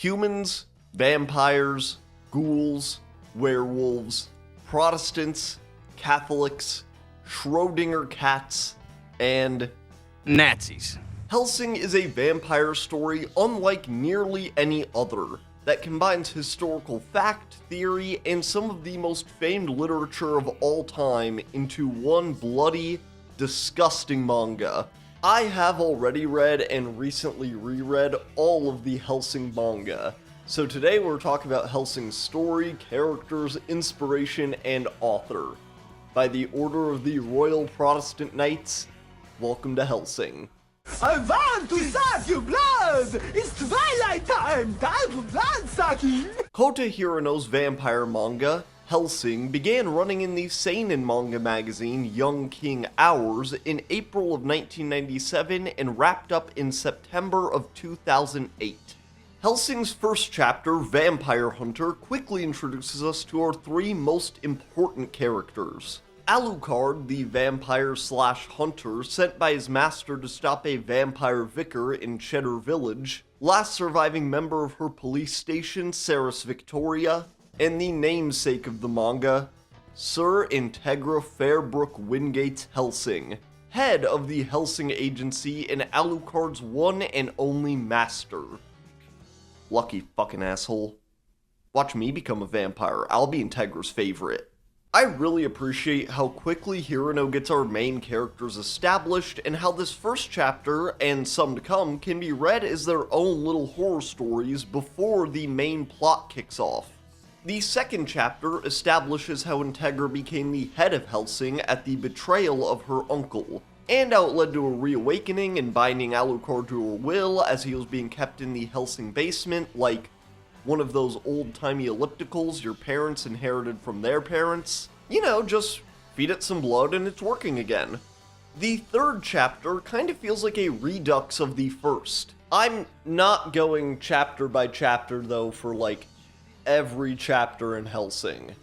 humans, vampires, ghouls, werewolves, Protestants, Catholics, Schrodinger cats, and Nazis. Hellsing is a vampire story unlike nearly any other that combines historical fact, theory, and some of the most famed literature of all time into one bloody, disgusting manga. I have already read and recently reread all of the Hellsing manga, so today we're talking about Hellsing's story, characters, inspiration, and author. By the order of the Royal Protestant Knights, welcome to Hellsing. I want to suck your blood! It's twilight time! Time for blood sucking! Kota Hirano's vampire manga, Hellsing, began running in the seinen manga magazine Young King Hours in April of 1997 and wrapped up in September of 2008. Hellsing's first chapter, Vampire Hunter, quickly introduces us to our three most important characters. Alucard, the vampire/hunter sent by his master to stop a vampire vicar in Cheddar Village, last surviving member of her police station, Ceres Victoria, and the namesake of the manga, Sir Integra Fairbrook Wingates Hellsing, head of the Hellsing Agency and Alucard's one and only master. Lucky fucking asshole. Watch me become a vampire, I'll be Integra's favorite. I really appreciate how quickly Hirano gets our main characters established and how this first chapter, and some to come, can be read as their own little horror stories before the main plot kicks off. The second chapter establishes how Integra became the head of Hellsing at the betrayal of her uncle, and how it led to a reawakening and binding Alucard to her will as he was being kept in the Hellsing basement like one of those old-timey ellipticals your parents inherited from their parents. You know, just feed it some blood and it's working again. The third chapter kind of feels like a redux of the first. I'm not going chapter by chapter though for like every chapter in Hellsing,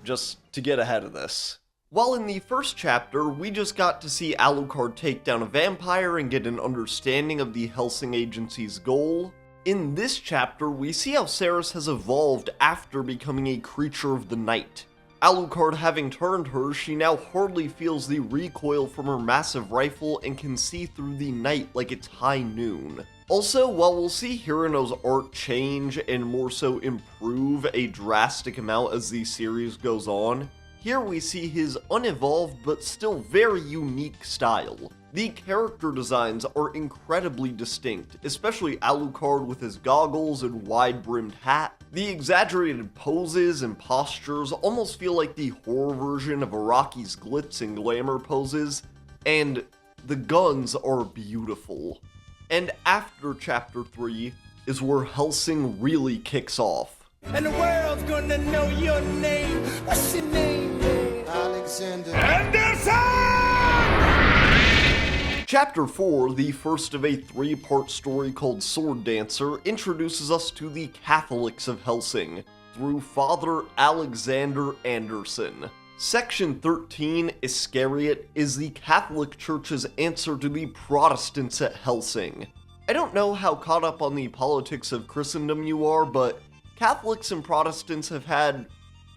just to get ahead of this. While in the first chapter, we just got to see Alucard take down a vampire and get an understanding of the Hellsing Agency's goal, in this chapter, we see how Ceres has evolved after becoming a creature of the night. Alucard having turned her, she now hardly feels the recoil from her massive rifle and can see through the night like it's high noon. Also, while we'll see Hirano's art change and more so improve a drastic amount as the series goes on, here we see his unevolved but still very unique style. The character designs are incredibly distinct, especially Alucard with his goggles and wide-brimmed hat. The exaggerated poses and postures almost feel like the horror version of Araki's glitz and glamour poses, and the guns are beautiful. And after chapter 3 is where Hellsing really kicks off. And the world's gonna know your name. What's your name, man? Alexander Anderson! Chapter 4, the first of a three-part story called Sword Dancer, introduces us to the Catholics of Hellsing through Father Alexander Anderson. Section 13, Iscariot, is the Catholic Church's answer to the Protestants at Hellsing. I don't know how caught up on the politics of Christendom you are, but Catholics and Protestants have had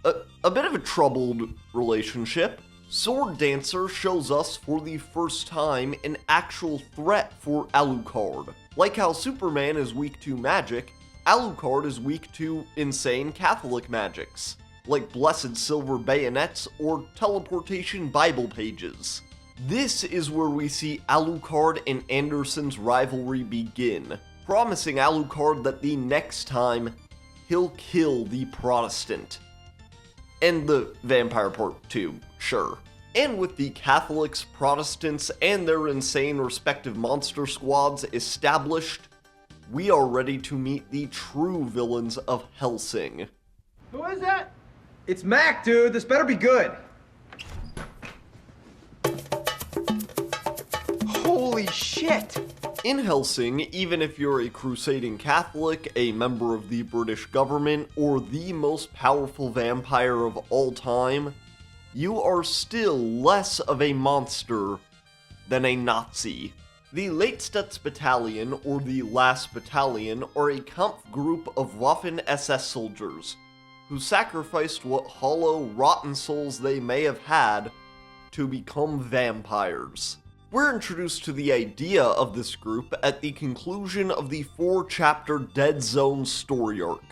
a bit of a troubled relationship. Sword Dancer shows us for the first time an actual threat for Alucard. Like how Superman is weak to magic, Alucard is weak to insane Catholic magics, like blessed silver bayonets or teleportation Bible pages. This is where we see Alucard and Anderson's rivalry begin, promising Alucard that the next time, he'll kill the Protestant. And the vampire part too, sure. And with the Catholics, Protestants, and their insane respective monster squads established, we are ready to meet the true villains of Hellsing. Who is that? It's Mac, dude. This better be good. Holy shit! In Hellsing, even if you're a crusading Catholic, a member of the British government, or the most powerful vampire of all time, you are still less of a monster than a Nazi. The Leitstetts Battalion, or the Last Battalion, are a Kampfgruppe of Waffen-SS soldiers, who sacrificed what hollow, rotten souls they may have had to become vampires. We're introduced to the idea of this group at the conclusion of the 4-chapter Dead Zone story arc.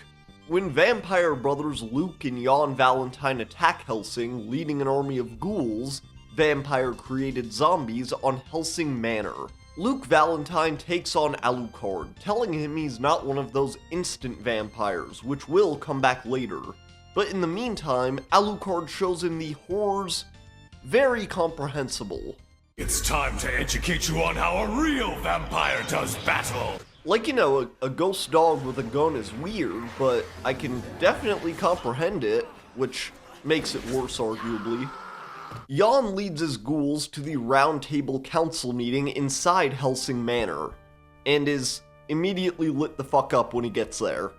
When vampire brothers Luke and Jan Valentine attack Hellsing, leading an army of ghouls, vampire-created zombies, on Hellsing Manor. Luke Valentine takes on Alucard, telling him he's not one of those instant vampires, which will come back later. But in the meantime, Alucard shows him the horrors very comprehensible. It's time to educate you on how a real vampire does battle. Like, you know, a ghost dog with a gun is weird, but I can definitely comprehend it, which makes it worse, arguably. Jan leads his ghouls to the Round Table Council meeting inside Hellsing Manor, and is immediately lit the fuck up when he gets there.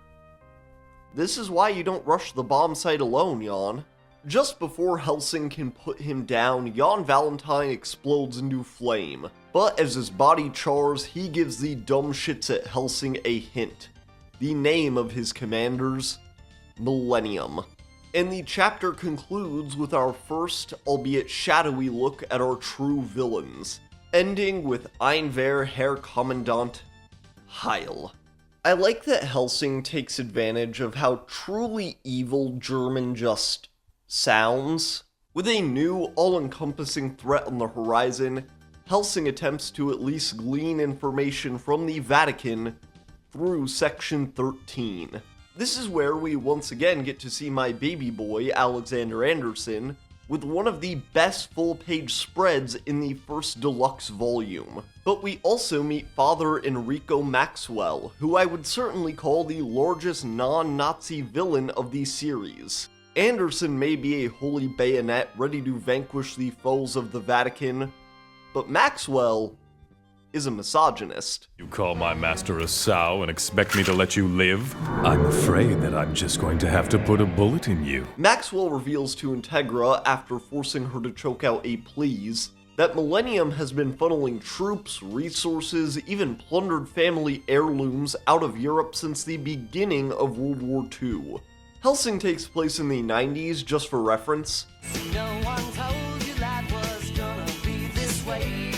This is why you don't rush the bomb site alone, Jan. Just before Hellsing can put him down, Jan Valentine explodes into flame. But as his body chars, he gives the dumb shits at Hellsing a hint. The name of his commanders: Millennium. And the chapter concludes with our first, albeit shadowy, look at our true villains, ending with Einwehr Herr Kommandant Heil. I like that Hellsing takes advantage of how truly evil German just sounds. With a new, all-encompassing threat on the horizon, Hellsing attempts to at least glean information from the Vatican through Section 13. This is where we once again get to see my baby boy, Alexander Anderson, with one of the best full-page spreads in the first deluxe volume. But we also meet Father Enrico Maxwell, who I would certainly call the largest non-Nazi villain of the series. Anderson may be a holy bayonet ready to vanquish the foes of the Vatican, but Maxwell is a misogynist. You call my master a sow and expect me to let you live? I'm afraid that I'm just going to have to put a bullet in you. Maxwell reveals to Integra, after forcing her to choke out a please, that Millennium has been funneling troops, resources, even plundered family heirlooms out of Europe since the beginning of World War II. Hellsing takes place in the 90s, just for reference. No one told you life was gonna be this way.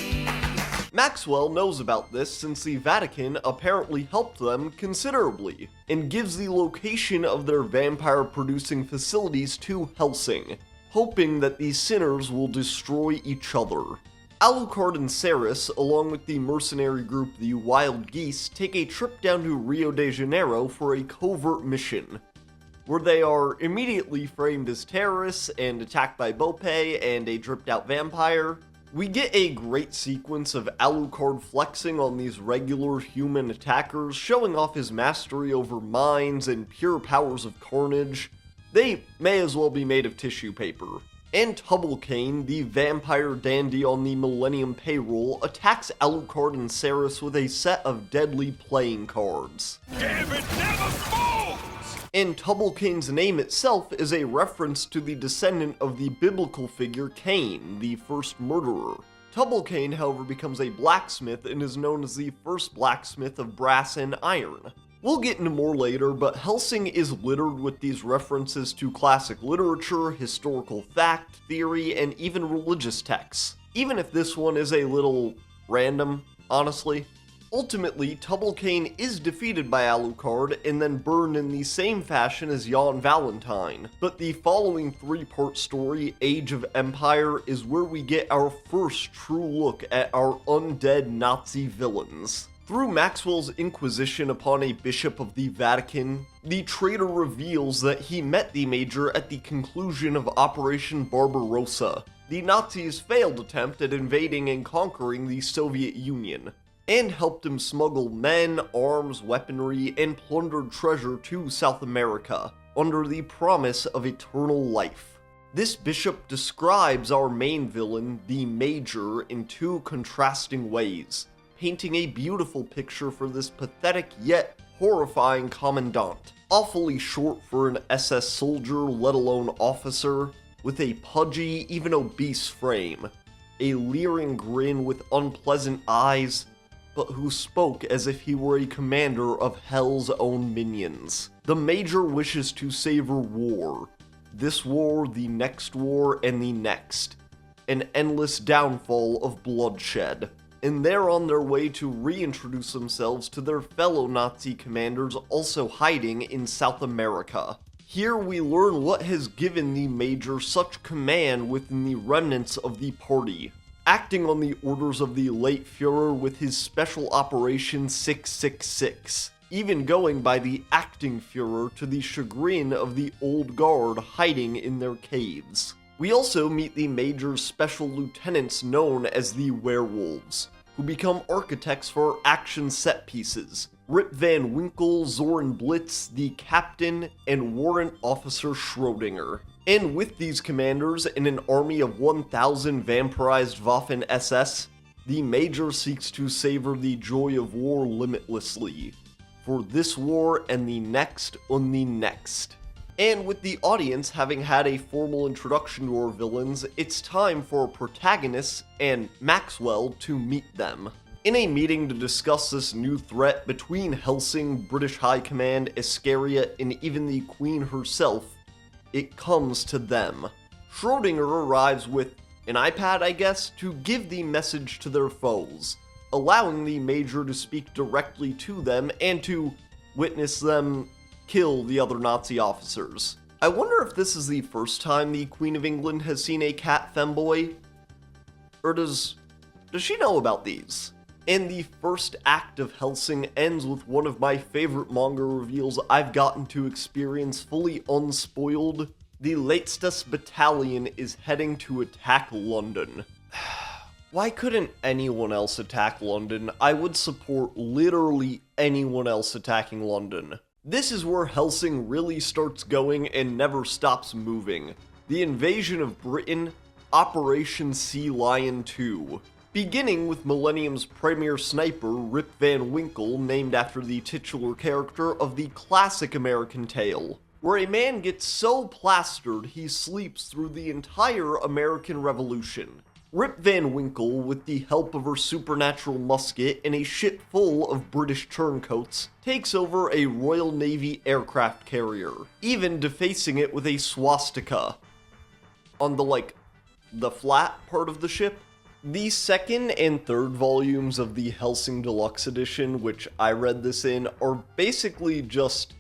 Maxwell knows about this since the Vatican apparently helped them considerably, and gives the location of their vampire-producing facilities to Hellsing, hoping that these sinners will destroy each other. Alucard and Ceres, along with the mercenary group the Wild Geese, take a trip down to Rio de Janeiro for a covert mission, where they are immediately framed as terrorists and attacked by Bope and a dripped-out vampire. We get a great sequence of Alucard flexing on these regular human attackers, showing off his mastery over minds and pure powers of carnage. They may as well be made of tissue paper. And Tubblecane, the vampire dandy on the Millennium payroll, attacks Alucard and Ceres with a set of deadly playing cards. Damn it, never falls! And Tubblecane's name itself is a reference to the descendant of the biblical figure Cain, the first murderer. Tubblecane, however, becomes a blacksmith and is known as the first blacksmith of brass and iron. We'll get into more later, but Hellsing is littered with these references to classic literature, historical fact, theory, and even religious texts. Even if this one is a little random, honestly. Ultimately, Tubblecane is defeated by Alucard and then burned in the same fashion as Jan Valentine. But the following 3-part story, Age of Empire, is where we get our first true look at our undead Nazi villains. Through Maxwell's inquisition upon a bishop of the Vatican, the traitor reveals that he met the Major at the conclusion of Operation Barbarossa, the Nazis' failed attempt at invading and conquering the Soviet Union, and helped him smuggle men, arms, weaponry, and plundered treasure to South America, under the promise of eternal life. This bishop describes our main villain, the Major, in 2 contrasting ways, painting a beautiful picture for this pathetic yet horrifying commandant. Awfully short for an SS soldier, let alone officer, with a pudgy, even obese frame, a leering grin with unpleasant eyes, but who spoke as if he were a commander of Hell's own minions. The Major wishes to savor war. This war, the next war, and the next. An endless downfall of bloodshed. And they're on their way to reintroduce themselves to their fellow Nazi commanders also hiding in South America. Here we learn what has given the Major such command within the remnants of the party, acting on the orders of the late Fuhrer with his Special Operation 666, even going by the acting Fuhrer to the chagrin of the old guard hiding in their caves. We also meet the Major's special lieutenants known as the Werewolves, who become architects for action set pieces. Rip Van Winkle, Zoran Blitz, the Captain, and Warrant Officer Schrodinger. And with these commanders and an army of 1,000 vampirized Waffen SS, the Major seeks to savor the joy of war limitlessly. For this war and the next on the next. And with the audience having had a formal introduction to our villains, it's time for our protagonists and Maxwell to meet them. In a meeting to discuss this new threat between Hellsing, British High Command, Iscariot, and even the Queen herself, it comes to them. Schrodinger arrives with an iPad, I guess, to give the message to their foes, allowing the Major to speak directly to them and to witness them kill the other Nazi officers. I wonder if this is the first time the Queen of England has seen a cat femboy? Or does she know about these? And the first act of Hellsing ends with one of my favorite manga reveals I've gotten to experience fully unspoiled. The Leitstas Battalion is heading to attack London. Why couldn't anyone else attack London? I would support literally anyone else attacking London. This is where Hellsing really starts going and never stops moving. The invasion of Britain, Operation Sea Lion 2. Beginning with Millennium's premier sniper, Rip Van Winkle, named after the titular character of the classic American tale, where a man gets so plastered he sleeps through the entire American Revolution. Rip Van Winkle, with the help of her supernatural musket and a ship full of British turncoats, takes over a Royal Navy aircraft carrier, even defacing it with a swastika on the flat part of the ship. The second and third volumes of the Hellsing Deluxe Edition, which I read this in, are basically just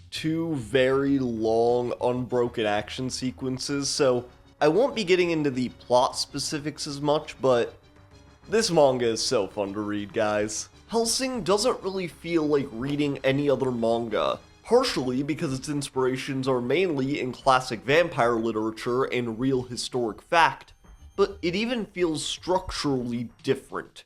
two very long, unbroken action sequences, so I won't be getting into the plot specifics as much, but this manga is so fun to read, guys. Hellsing doesn't really feel like reading any other manga, partially because its inspirations are mainly in classic vampire literature and real historic fact, but it even feels structurally different.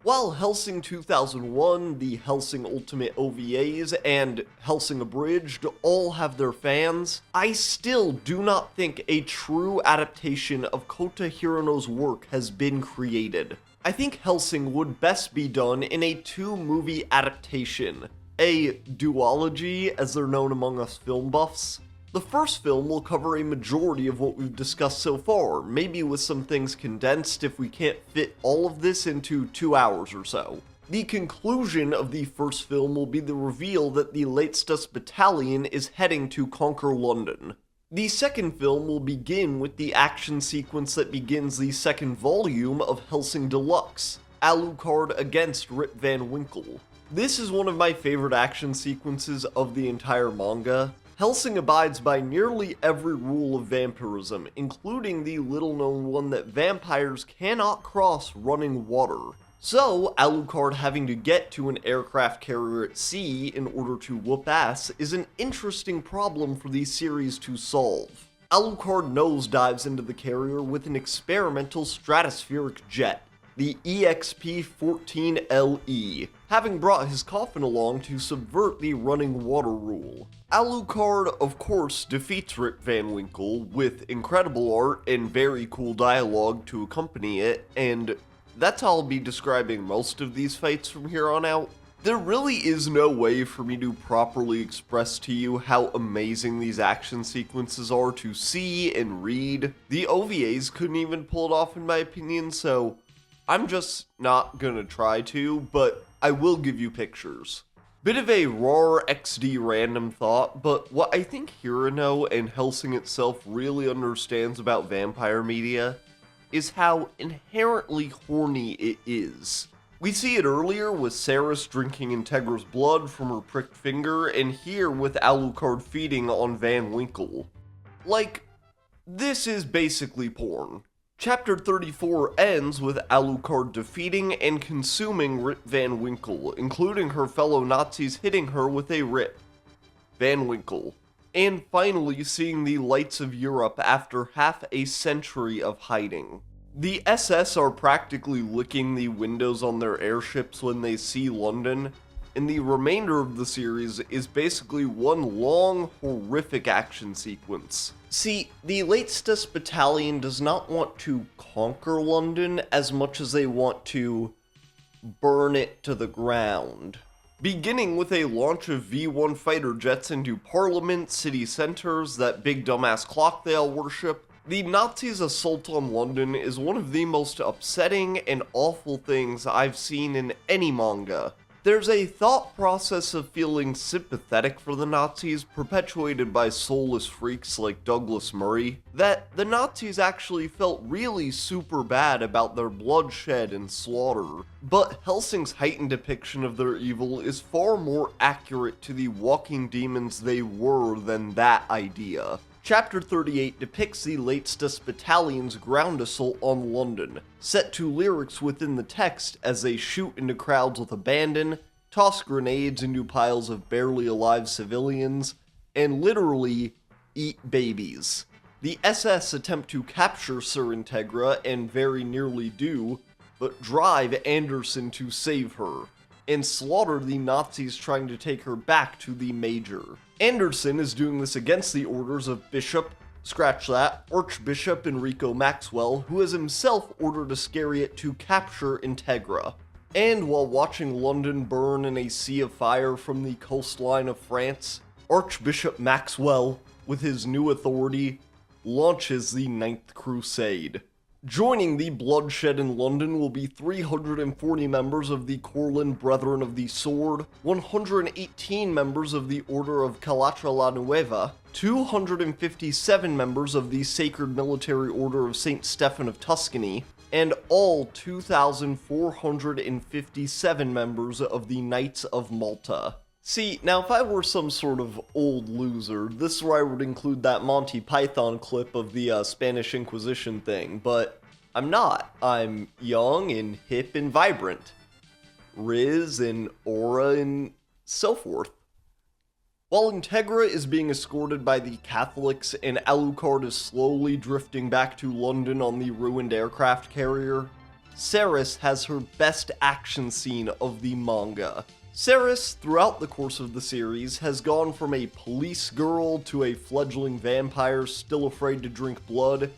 While Hellsing 2001, the Hellsing Ultimate OVAs, and Hellsing Abridged all have their fans, I still do not think a true adaptation of Kota Hirano's work has been created. I think Hellsing would best be done in a two-movie adaptation, a duology as they're known among us film buffs. The first film will cover a majority of what we've discussed so far, maybe with some things condensed if we can't fit all of this into 2 hours or so. The conclusion of the first film will be the reveal that the Leitstas Battalion is heading to conquer London. The second film will begin with the action sequence that begins the second volume of Hellsing Deluxe, Alucard against Rip Van Winkle. This is one of my favorite action sequences of the entire manga. Hellsing abides by nearly every rule of vampirism, including the little-known one that vampires cannot cross running water. So, Alucard having to get to an aircraft carrier at sea in order to whoop ass is an interesting problem for the series to solve. Alucard nosedives into the carrier with an experimental stratospheric jet, the EXP-14LE, having brought his coffin along to subvert the running water rule. Alucard, of course, defeats Rip Van Winkle with incredible art and very cool dialogue to accompany it, and that's how I'll be describing most of these fights from here on out. There really is no way for me to properly express to you how amazing these action sequences are to see and read. The OVAs couldn't even pull it off in my opinion, so I'm just not gonna try to, but I will give you pictures. Bit of a raw XD random thought, but what I think Hirano and Hellsing itself really understands about vampire media is how inherently horny it is. We see it earlier with Ceres drinking Integra's blood from her pricked finger, and here with Alucard feeding on Van Winkle. Like, this is basically porn. Chapter 34 ends with Alucard defeating and consuming Rip Van Winkle, including her fellow Nazis hitting her with a Rip Van Winkle, and finally seeing the lights of Europe after half a century of hiding. The SS are practically licking the windows on their airships when they see London, and the remainder of the series is basically one long, horrific action sequence. See, the Latestas Battalion does not want to conquer London as much as they want to burn it to the ground. Beginning with a launch of V-1 fighter jets into Parliament, city centers, that big dumbass clock they all worship, the Nazis' assault on London is one of the most upsetting and awful things I've seen in any manga. There's a thought process of feeling sympathetic for the Nazis, perpetuated by soulless freaks like Douglas Murray, that the Nazis actually felt really super bad about their bloodshed and slaughter. But Hellsing's heightened depiction of their evil is far more accurate to the walking demons they were than that idea. Chapter 38 depicts the Latestas Battalion's ground assault on London, set to lyrics within the text as they shoot into crowds with abandon, toss grenades into piles of barely alive civilians, and literally eat babies. The SS attempt to capture Sir Integra and very nearly do, but drive Anderson to save her, and slaughter the Nazis trying to take her back to the Major. Anderson is doing this against the orders of Archbishop Enrico Maxwell, who has himself ordered Iscariot to capture Integra. And while watching London burn in a sea of fire from the coastline of France, Archbishop Maxwell, with his new authority, launches the Ninth Crusade. Joining the bloodshed in London will be 340 members of the Corlin Brethren of the Sword, 118 members of the Order of Calatra la Nueva, 257 members of the Sacred Military Order of St. Stephen of Tuscany, and all 2,457 members of the Knights of Malta. See, now if I were some sort of old loser, this is where I would include that Monty Python clip of the Spanish Inquisition thing, but I'm not. I'm young and hip and vibrant. Riz and aura and so forth. While Integra is being escorted by the Catholics and Alucard is slowly drifting back to London on the ruined aircraft carrier, Ceres has her best action scene of the manga. Ceres, throughout the course of the series, has gone from a police girl to a fledgling vampire still afraid to drink blood,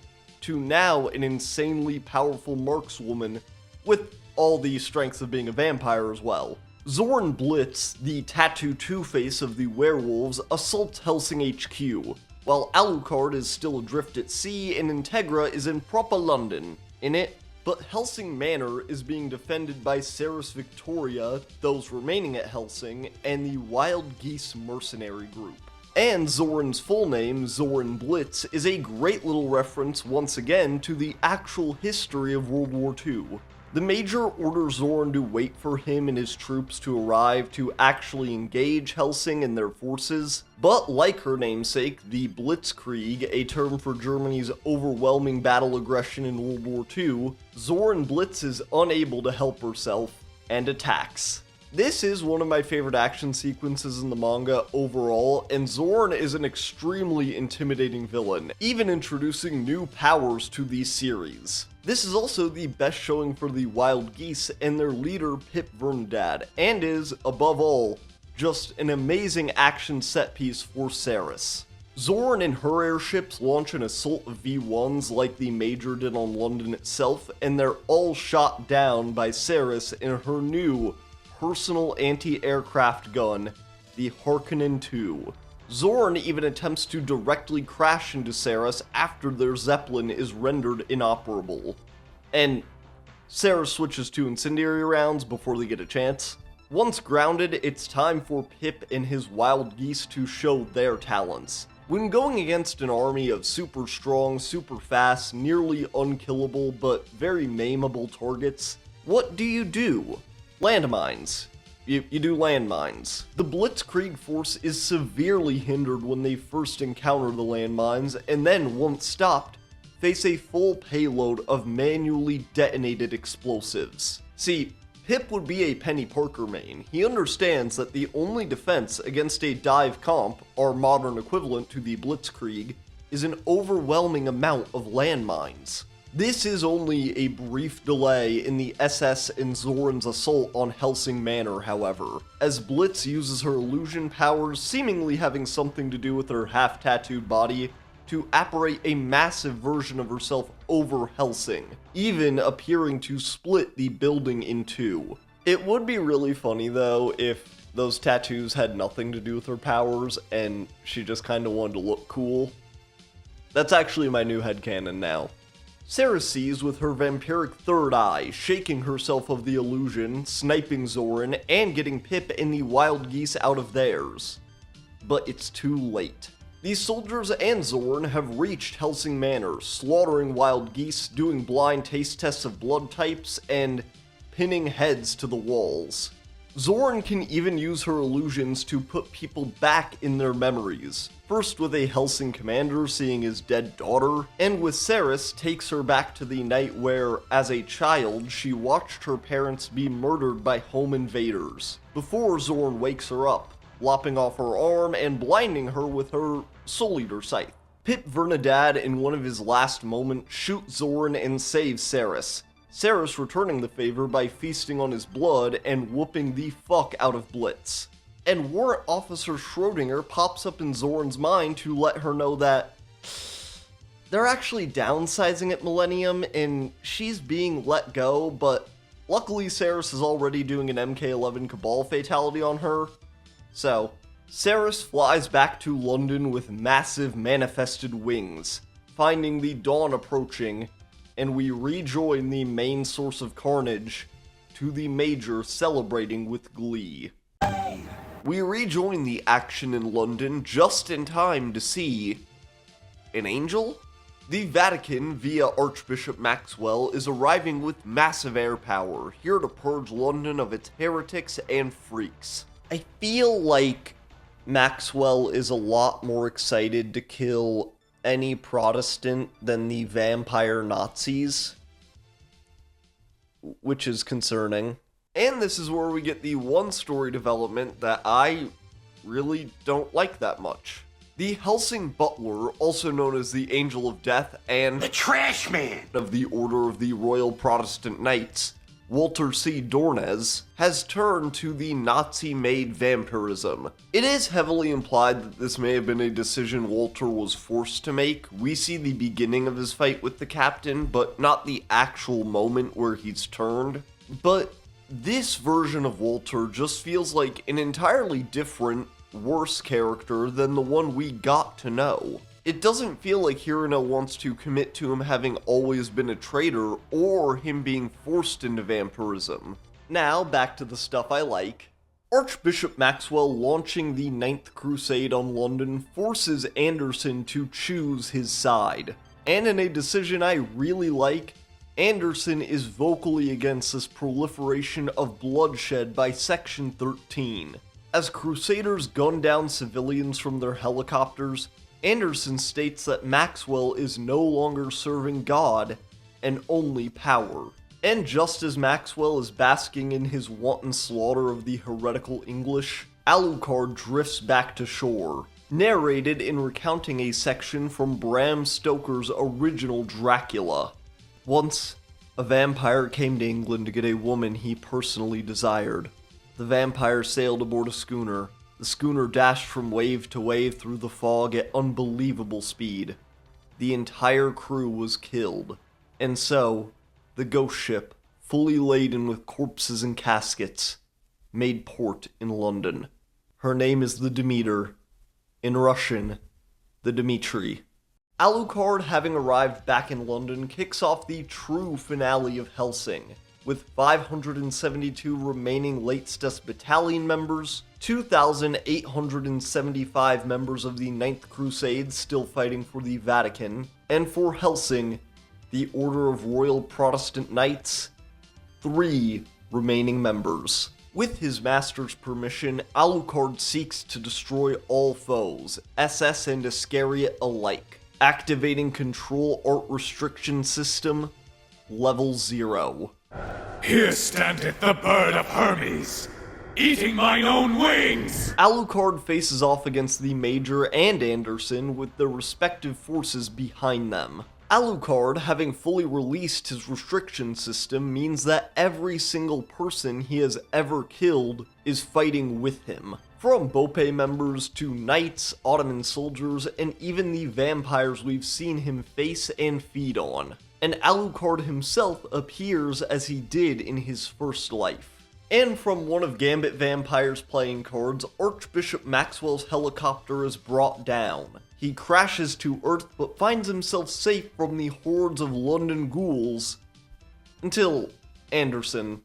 to now an insanely powerful markswoman with all the strengths of being a vampire as well. Zorn Blitz, the tattoo Two-Face of the werewolves, assaults Hellsing HQ, while Alucard is still adrift at sea and Integra is in proper London. In it, but Hellsing Manor is being defended by Ceres Victoria, those remaining at Hellsing, and the Wild Geese mercenary group. And Zorn's full name, Zorn Blitz, is a great little reference once again to the actual history of World War II. The Major orders Zorn to wait for him and his troops to arrive to actually engage Hellsing and their forces, but like her namesake, the Blitzkrieg, a term for Germany's overwhelming battle aggression in World War II, Zorn Blitz is unable to help herself and attacks. This is one of my favorite action sequences in the manga overall, and Zorn is an extremely intimidating villain, even introducing new powers to the series. This is also the best showing for the Wild Geese and their leader Pip Verndad, and is, above all, just an amazing action set piece for Ceres. Zorn and her airships launch an assault of V1s like the Major did on London itself, and they're all shot down by Ceres in her new personal anti-aircraft gun, the Harkonnen II. Zorn even attempts to directly crash into Ceres after their Zeppelin is rendered inoperable. And Ceres switches to incendiary rounds before they get a chance. Once grounded, it's time for Pip and his wild geese to show their talents. When going against an army of super strong, super fast, nearly unkillable, but very maimable targets, what do? Landmines. You do landmines. The Blitzkrieg force is severely hindered when they first encounter the landmines, and then, once stopped, face a full payload of manually detonated explosives. See, Pip would be a Penny Parker main. He understands that the only defense against a dive comp, our modern equivalent to the Blitzkrieg, is an overwhelming amount of landmines. This is only a brief delay in the SS and Zoran's assault on Hellsing Manor, however, as Blitz uses her illusion powers, seemingly having something to do with her half-tattooed body, to apparate a massive version of herself over Hellsing, even appearing to split the building in two. It would be really funny though if those tattoos had nothing to do with her powers and she just kinda wanted to look cool. That's actually my new headcanon now. Sarah sees with her vampiric third eye, shaking herself of the illusion, sniping Zoran, and getting Pip and the wild geese out of theirs. But it's too late. These soldiers and Zoran have reached Hellsing Manor, slaughtering wild geese, doing blind taste tests of blood types, and pinning heads to the walls. Zoran can even use her illusions to put people back in their memories. First with a Hellsing commander seeing his dead daughter, and with Ceres takes her back to the night where, as a child, she watched her parents be murdered by home invaders, before Zoran wakes her up, lopping off her arm and blinding her with her Soul Eater scythe. Pip Vernadad, in one of his last moments, shoots Zoran and saves Ceres. Ceres returning the favor by feasting on his blood and whooping the fuck out of Blitz. And Warrant Officer Schrodinger pops up in Zoran's mind to let her know that they're actually downsizing at Millennium and she's being let go, but luckily Ceres is already doing an MK11 Cabal fatality on her. So, Ceres flies back to London with massive manifested wings, finding the dawn approaching, and we rejoin the main source of carnage to the Major celebrating with glee. We rejoin the action in London just in time to see an angel? The Vatican, via Archbishop Maxwell, is arriving with massive air power, here to purge London of its heretics and freaks. I feel like Maxwell is a lot more excited to kill any Protestant than the vampire Nazis, which is concerning. And this is where we get the one story development that I really don't like that much. The Hellsing Butler, also known as the Angel of Death and the Trash Man of the Order of the Royal Protestant Knights, Walter C. Dornez, has turned to the Nazi-made vampirism. It is heavily implied that this may have been a decision Walter was forced to make. We see the beginning of his fight with the captain, but not the actual moment where he's turned. But this version of Walter just feels like an entirely different, worse character than the one we got to know. It doesn't feel like Hirano wants to commit to him having always been a traitor, or him being forced into vampirism. Now, back to the stuff I like. Archbishop Maxwell launching the Ninth Crusade on London forces Anderson to choose his side. And in a decision I really like, Anderson is vocally against this proliferation of bloodshed by Section 13. As Crusaders gun down civilians from their helicopters, Anderson states that Maxwell is no longer serving God, and only power. And just as Maxwell is basking in his wanton slaughter of the heretical English, Alucard drifts back to shore, narrated in recounting a section from Bram Stoker's original Dracula. Once, a vampire came to England to get a woman he personally desired. The vampire sailed aboard a schooner. The schooner dashed from wave to wave through the fog at unbelievable speed. The entire crew was killed. And so, the ghost ship, fully laden with corpses and caskets, made port in London. Her name is the Demeter. In Russian, the Dmitri. Alucard, having arrived back in London, kicks off the true finale of Hellsing. with 572 remaining Leitstes Battalion members, 2,875 members of the Ninth Crusade still fighting for the Vatican, and for Hellsing, the Order of Royal Protestant Knights, 3 remaining members. With his master's permission, Alucard seeks to destroy all foes, SS and Iscariot alike, activating Control Art Restriction System, Level 0. Here standeth the bird of Hermes, eating mine own wings! Alucard faces off against the Major and Anderson with their respective forces behind them. Alucard, having fully released his restriction system, means that every single person he has ever killed is fighting with him. From Bope members to knights, Ottoman soldiers, and even the vampires we've seen him face and feed on. And Alucard himself appears as he did in his first life. And from one of Gambit Vampire's playing cards, Archbishop Maxwell's helicopter is brought down. He crashes to Earth but finds himself safe from the hordes of London ghouls. Until Anderson.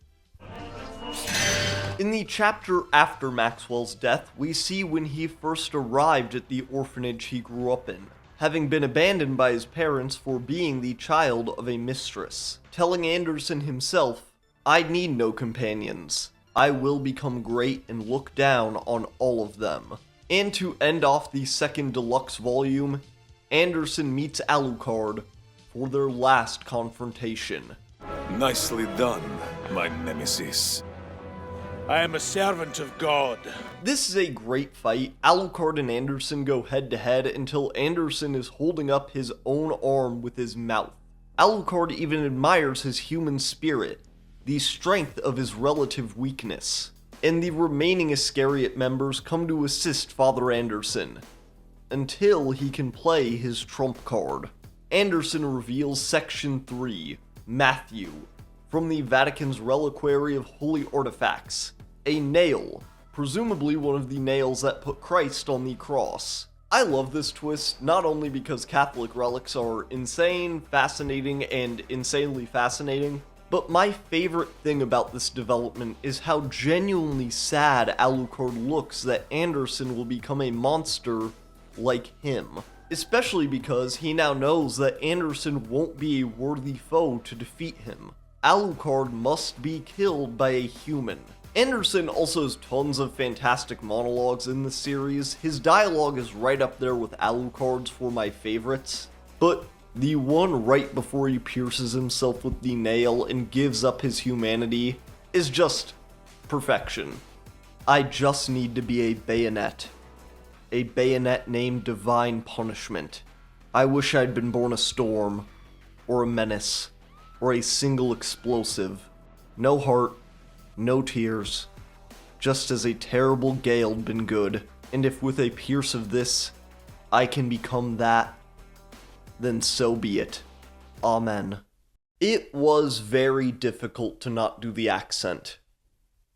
In the chapter after Maxwell's death, we see when he first arrived at the orphanage he grew up in, having been abandoned by his parents for being the child of a mistress, telling Anderson himself, "I need no companions. I will become great and look down on all of them." And to end off the second deluxe volume, Anderson meets Alucard for their last confrontation. Nicely done, my nemesis. I am a servant of God. This is a great fight. Alucard and Anderson go head to head until Anderson is holding up his own arm with his mouth. Alucard even admires his human spirit, the strength of his relative weakness. And the remaining Iscariot members come to assist Father Anderson, until he can play his trump card. Anderson reveals Section 3, Matthew, from the Vatican's Reliquary of Holy Artifacts, a nail, presumably one of the nails that put Christ on the cross. I love this twist, not only because Catholic relics are insane, fascinating, and insanely fascinating, but my favorite thing about this development is how genuinely sad Alucard looks that Anderson will become a monster like him. Especially because he now knows that Anderson won't be a worthy foe to defeat him. Alucard must be killed by a human. Anderson also has tons of fantastic monologues in the series. His dialogue is right up there with Alucard's for my favorites, but the one right before he pierces himself with the nail and gives up his humanity is just perfection. I just need to be a bayonet. A bayonet named Divine Punishment. I wish I'd been born a storm, or a menace, or a single explosive. No heart, no tears, just as a terrible gale'd been good. And if with a pierce of this, I can become that, then so be it. Amen. It was very difficult to not do the accent.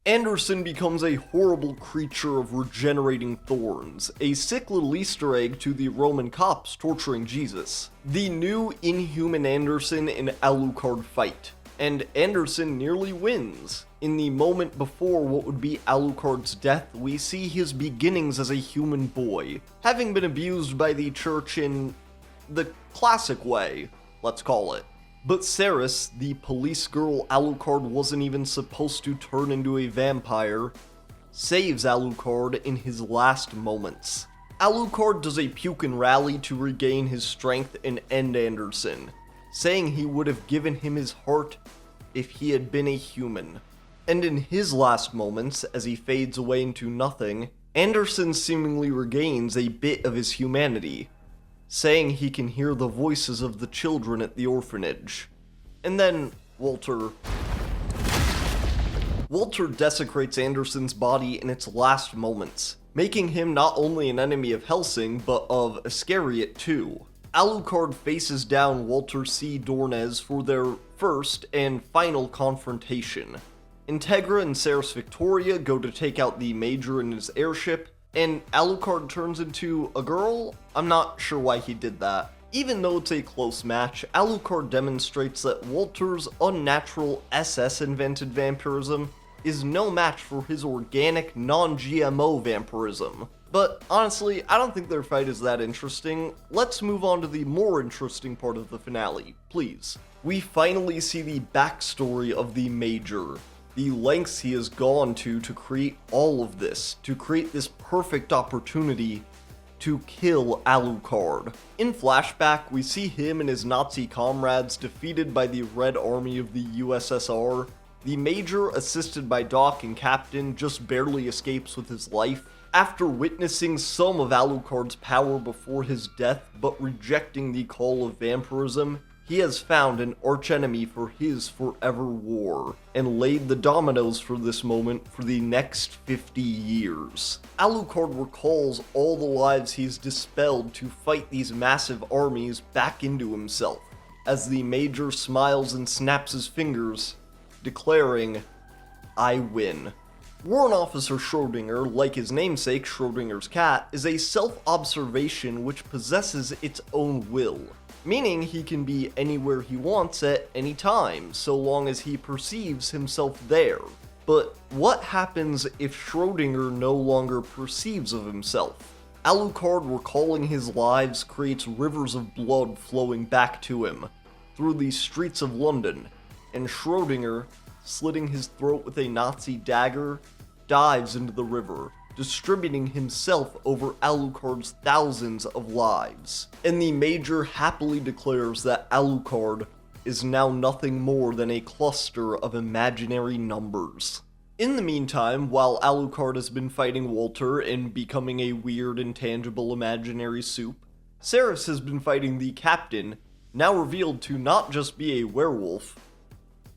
Anderson becomes a horrible creature of regenerating thorns, a sick little Easter egg to the Roman cops torturing Jesus. The new inhuman Anderson and Alucard fight, and Anderson nearly wins. In the moment before what would be Alucard's death, we see his beginnings as a human boy, having been abused by the church in the classic way, let's call it. But Ceres, the police girl Alucard wasn't even supposed to turn into a vampire, saves Alucard in his last moments. Alucard does a puke and rally to regain his strength and end Anderson, saying he would have given him his heart if he had been a human. And in his last moments, as he fades away into nothing, Anderson seemingly regains a bit of his humanity, saying he can hear the voices of the children at the orphanage. And then Walter desecrates Anderson's body in its last moments, making him not only an enemy of Hellsing, but of Iscariot too. Alucard faces down Walter C. Dornez for their first and final confrontation. Integra and Ceres Victoria go to take out the Major in his airship, and Alucard turns into a girl? I'm not sure why he did that. Even though it's a close match, Alucard demonstrates that Walter's unnatural SS-invented vampirism is no match for his organic, non-GMO vampirism. But honestly, I don't think their fight is that interesting. Let's move on to the more interesting part of the finale, please. We finally see the backstory of the Major, the lengths he has gone to create all of this, to create this perfect opportunity to kill Alucard. In flashback, we see him and his Nazi comrades defeated by the Red Army of the USSR. The Major, assisted by Doc and Captain, just barely escapes with his life. After witnessing some of Alucard's power before his death, but rejecting the call of vampirism, he has found an archenemy for his forever war, and laid the dominoes for this moment for the next 50 years. Alucard recalls all the lives he's dispelled to fight these massive armies back into himself, as the Major smiles and snaps his fingers, declaring, "I win." Warrant Officer Schrodinger, like his namesake Schrodinger's cat, is a self-observation which possesses its own will, meaning he can be anywhere he wants at any time, so long as he perceives himself there. But what happens if Schrodinger no longer perceives of himself? Alucard recalling his lives creates rivers of blood flowing back to him, through the streets of London, and Schrodinger, slitting his throat with a Nazi dagger, dives into the river, distributing himself over Alucard's thousands of lives. And the Major happily declares that Alucard is now nothing more than a cluster of imaginary numbers. In the meantime, while Alucard has been fighting Walter and becoming a weird, intangible, imaginary soup, Ceres has been fighting the Captain, now revealed to not just be a werewolf,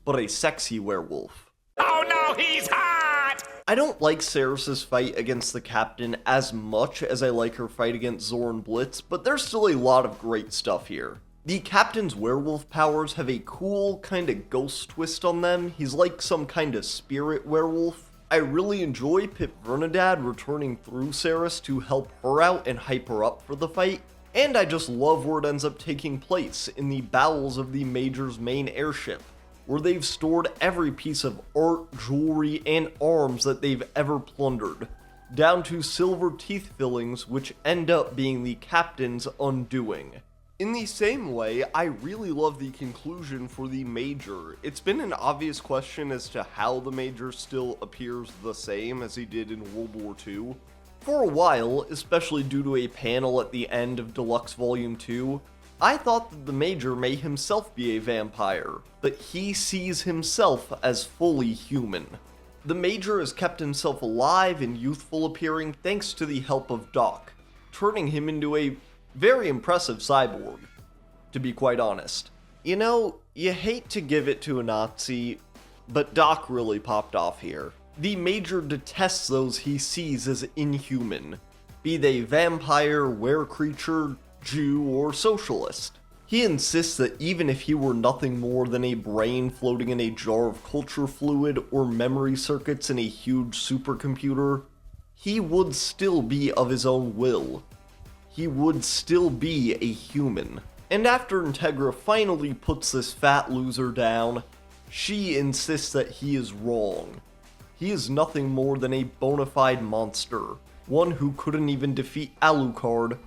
but a sexy werewolf. Oh no, he's hot! I don't like Ceres' fight against the Captain as much as I like her fight against Zoran Blitz, but there's still a lot of great stuff here. The Captain's werewolf powers have a cool, kinda ghost twist on them. He's like some kinda spirit werewolf. I really enjoy Pip Vernadad returning through Ceres to help her out and hype her up for the fight. And I just love where it ends up taking place, in the bowels of the Major's main airship, where they've stored every piece of art, jewelry, and arms that they've ever plundered, down to silver teeth fillings which end up being the Captain's undoing. In the same way, I really love the conclusion for the Major. It's been an obvious question as to how the Major still appears the same as he did in World War II. For a while, especially due to a panel at the end of Deluxe Volume 2, I thought that the Major may himself be a vampire, but he sees himself as fully human. The Major has kept himself alive and youthful appearing thanks to the help of Doc, turning him into a very impressive cyborg, to be quite honest. You know, you hate to give it to a Nazi, but Doc really popped off here. The Major detests those he sees as inhuman, be they vampire, were-creature, Jew, or socialist. He insists that even if he were nothing more than a brain floating in a jar of culture fluid or memory circuits in a huge supercomputer, he would still be of his own will. He would still be a human. And after Integra finally puts this fat loser down, she insists that he is wrong. He is nothing more than a bona fide monster, one who couldn't even defeat Alucard,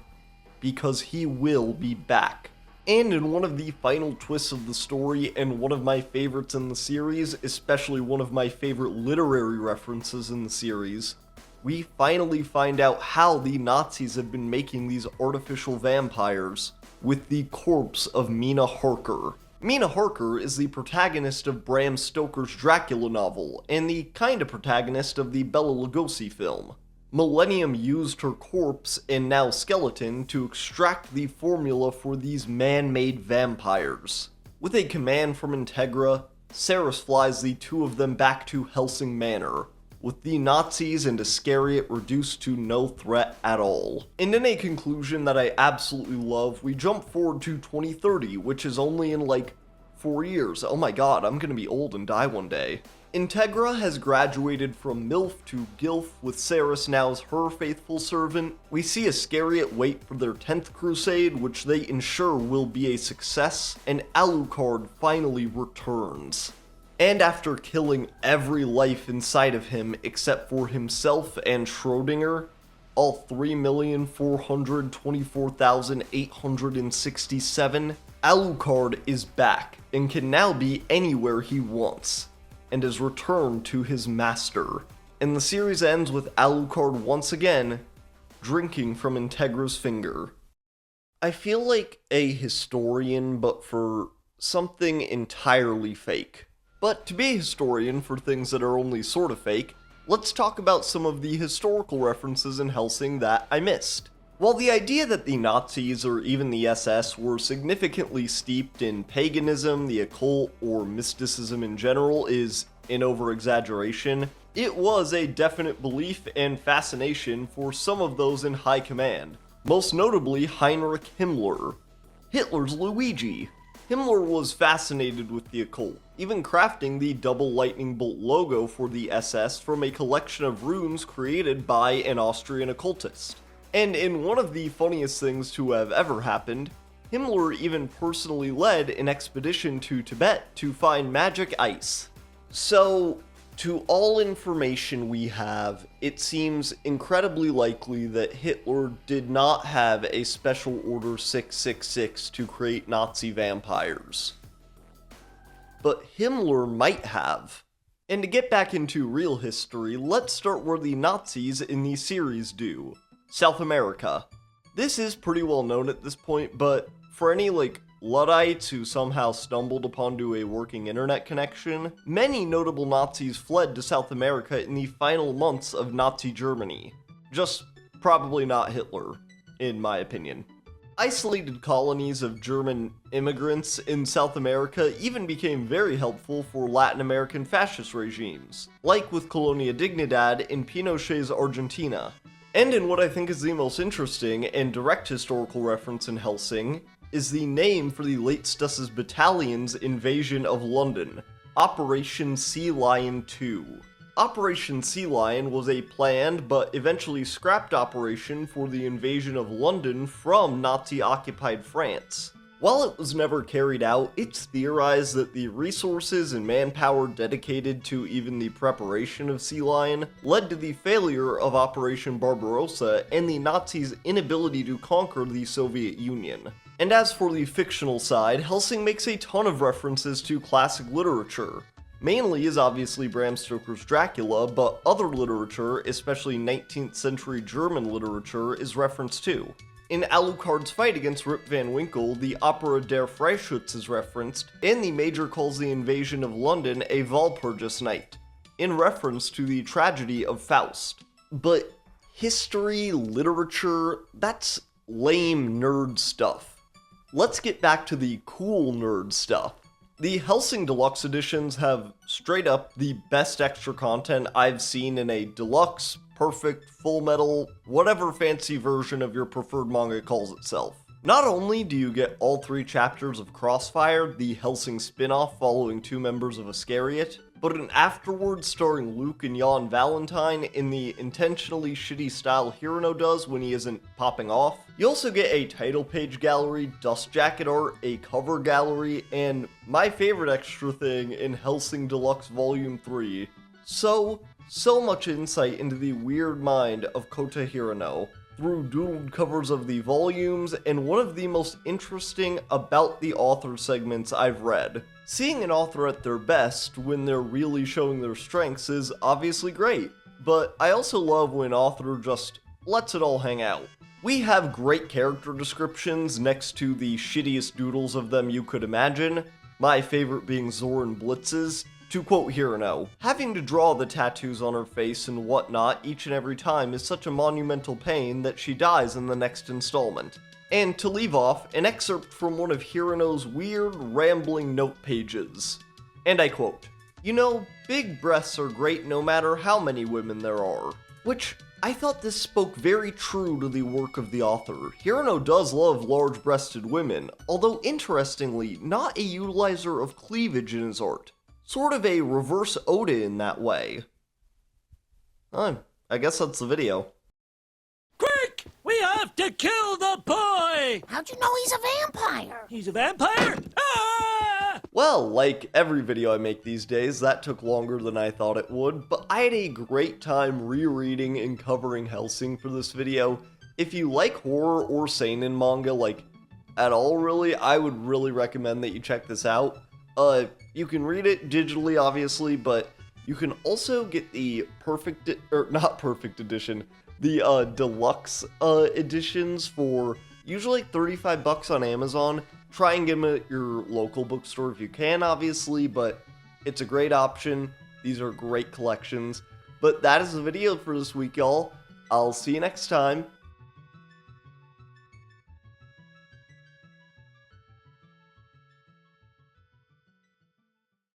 because he will be back. And in one of the final twists of the story, and one of my favorites in the series, especially one of my favorite literary references in the series, we finally find out how the Nazis have been making these artificial vampires with the corpse of Mina Harker. Mina Harker is the protagonist of Bram Stoker's Dracula novel, and the kind of protagonist of the Bela Lugosi film. Millennium used her corpse, and now skeleton, to extract the formula for these man-made vampires. With a command from Integra, Ceres flies the two of them back to Hellsing Manor, with the Nazis and Iscariot reduced to no threat at all. And in a conclusion that I absolutely love, we jump forward to 2030, which is only in like 4 years. Oh my god, I'm gonna be old and die one day. Integra has graduated from MILF to GILF, with Ceres now as her faithful servant. We see Iscariot wait for their 10th crusade, which they ensure will be a success, and Alucard finally returns. And after killing every life inside of him except for himself and Schrödinger, all 3,424,867, Alucard is back and can now be anywhere he wants, and has returned to his master. And the series ends with Alucard once again drinking from Integra's finger. I feel like a historian, but for something entirely fake. But to be a historian for things that are only sort of fake, let's talk about some of the historical references in Hellsing that I missed. While the idea that the Nazis or even the SS were significantly steeped in paganism, the occult, or mysticism in general is an over-exaggeration, it was a definite belief and fascination for some of those in high command, most notably Heinrich Himmler, Hitler's Luigi. Himmler was fascinated with the occult, even crafting the double lightning bolt logo for the SS from a collection of runes created by an Austrian occultist. And in one of the funniest things to have ever happened, Himmler even personally led an expedition to Tibet to find magic ice. So, to all information we have, it seems incredibly likely that Hitler did not have a Special Order 666 to create Nazi vampires. But Himmler might have. And to get back into real history, let's start where the Nazis in the series do. South America. This is pretty well known at this point, but for any Luddites who somehow stumbled upon a working internet connection, many notable Nazis fled to South America in the final months of Nazi Germany. Just probably not Hitler, in my opinion. Isolated colonies of German immigrants in South America even became very helpful for Latin American fascist regimes, like with Colonia Dignidad in Pinochet's Argentina. And in what I think is the most interesting and direct historical reference in Hellsing, is the name for the late Stuss's battalion's invasion of London, Operation Sea Lion 2. Operation Sea Lion was a planned but eventually scrapped operation for the invasion of London from Nazi-occupied France. While it was never carried out, it's theorized that the resources and manpower dedicated to even the preparation of Sea Lion led to the failure of Operation Barbarossa and the Nazis' inability to conquer the Soviet Union. And as for the fictional side, Hellsing makes a ton of references to classic literature. Mainly is obviously Bram Stoker's Dracula, but other literature, especially 19th century German literature, is referenced too. In Alucard's fight against Rip Van Winkle, the opera Der Freischütz is referenced, and the Major calls the invasion of London a Walpurgis Night, in reference to the tragedy of Faust. But history, literature, that's lame nerd stuff. Let's get back to the cool nerd stuff. The Hellsing Deluxe editions have straight up the best extra content I've seen in a deluxe, perfect, full metal, whatever fancy version of your preferred manga calls itself. Not only do you get all 3 chapters of Crossfire, the Hellsing spin-off following 2 members of Iscariot, but an afterward starring Luke and Jan Valentine in the intentionally shitty style Hirano does when he isn't popping off. You also get a title page gallery, dust jacket art, a cover gallery, and my favorite extra thing in Hellsing Deluxe Volume 3. So much insight into the weird mind of Kota Hirano through doodled covers of the volumes, and one of the most interesting about the author segments I've read. Seeing an author at their best when they're really showing their strengths is obviously great, but I also love when an author just lets it all hang out. We have great character descriptions next to the shittiest doodles of them you could imagine, my favorite being Zoran Blitz's. To quote Hirano, having to draw the tattoos on her face and whatnot each and every time is such a monumental pain that she dies in the next installment. And to leave off, an excerpt from one of Hirano's weird, rambling note pages. And I quote, "You know, big breasts are great no matter how many women there are." Which I thought this spoke very true to the work of the author. Hirano does love large-breasted women, although interestingly, not a utilizer of cleavage in his art. Sort of a reverse Oda in that way. I guess that's the video. Quick! We have to kill the boy! How'd you know he's a vampire? He's a vampire? Ah! Well, like every video I make these days, that took longer than I thought it would, but I had a great time rereading and covering Hellsing for this video. If you like horror or seinen manga, like, at all really, I would really recommend that you check this out. You can read it digitally, obviously, but you can also get the not perfect edition, the deluxe editions for usually $35 on Amazon. Try and get them at your local bookstore if you can, obviously, but it's a great option. These are great collections. But that is the video for this week, y'all. I'll see you next time.